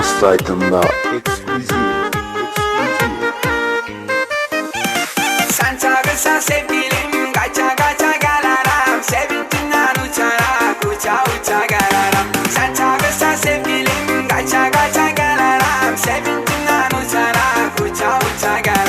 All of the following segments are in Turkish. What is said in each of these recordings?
Nos saytında ekskluzif. Sen çağırsan sevgilim, kaça kaça gelirim. Sevinçinden uçarak, uça uça gelirim. Sen çağırsan sevgilim, kaça kaça gelirim. Sevinçinden uçarak, uça uça gelirim.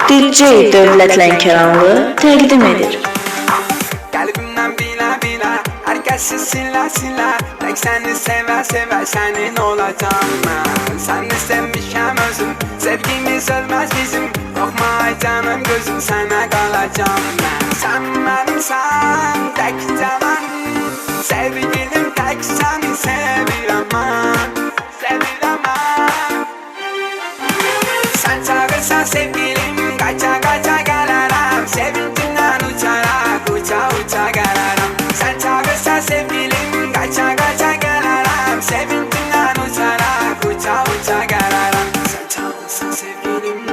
DJ Dövlət Lənkəranlı təqdim edir. Kalbimden bila bila, herkesi sila sila. Tek seni sever sever, senin olacağım ben. Seni sevmişim özüm, sevgimiz ölmez bizim. Korkma canım gözüm, sana kalacağım ben. Sen benimsen, tek canan. Sevgilim tek seni sevirəm ben. Sevirəm ben. Sen çağırsan sevgilim, kaça kaça gelirim. Sevincinden uçarak, uça uça gelirim. Sen çağırsan sevgilim, kaça kaça gelirim. Sevincinden uçarak, uça uça gelirim. Sen çağırsan sevgilim,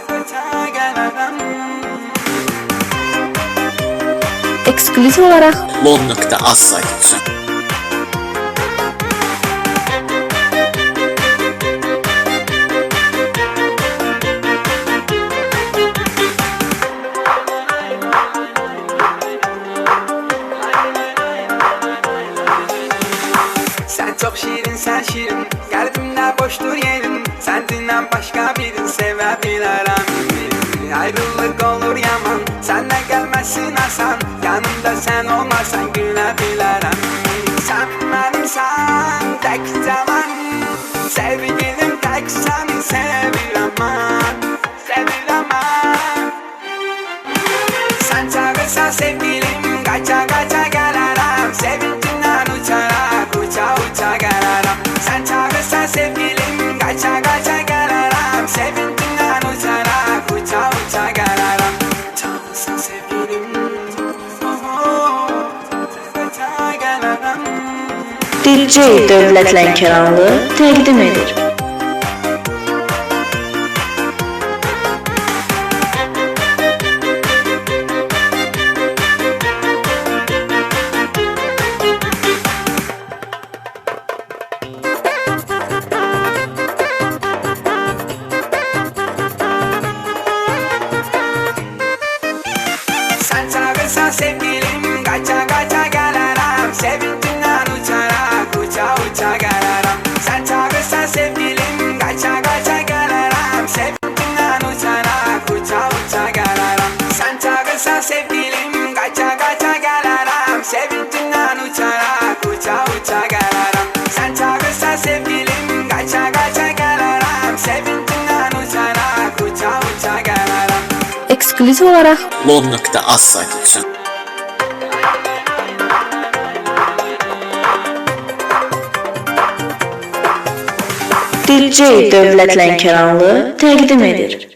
kaça gelirim. Eksklüziv olaraq Lon.az saytı üçün. Sen çok şirin, sen şirin. Kalbimde boştur yerin. Senden başka birini sevebilirim. Ayrılık olur yaman, sen de gelmezsin asan. Yanımda sen olmazsan gülebilirim. Sen benimsen, tek canan. Sevgilim tek seni sevirəm ben. Sevirəm ben. Sen çağırsan sevgilim, kaça kaça gelirim. Sevincinden uçarak, uça uça gelirim. Sen çağırsan sevgilim, kaça kaça gelirim. Sevincinden uçarak, uça uça gelirim. Çağırsan sevgilim, kaça gelirim. DJ Dövlət Lənkəranlı təqdim edir. Sen çağırsan sevgilim, kaça kaça gelirim. Sevincinden uçarak, uça uça gelirim. Sen çağırsan sevgilim, kaça kaça gelirim. Sevincinden uçarak, uça uça gelirim. Sen çağırsan sevgilim, kaça kaça gelirim. Sevincinden uçarak, uça uça gelirim. Sen çağırsan sevgilim, kaça kaça gelirim. Sevincinden uçarak, uça uça gelirim. Eksklüziv olaraq Lon.az saytı üçün. DJ Dövlət Lənkəranlı təqdim edir.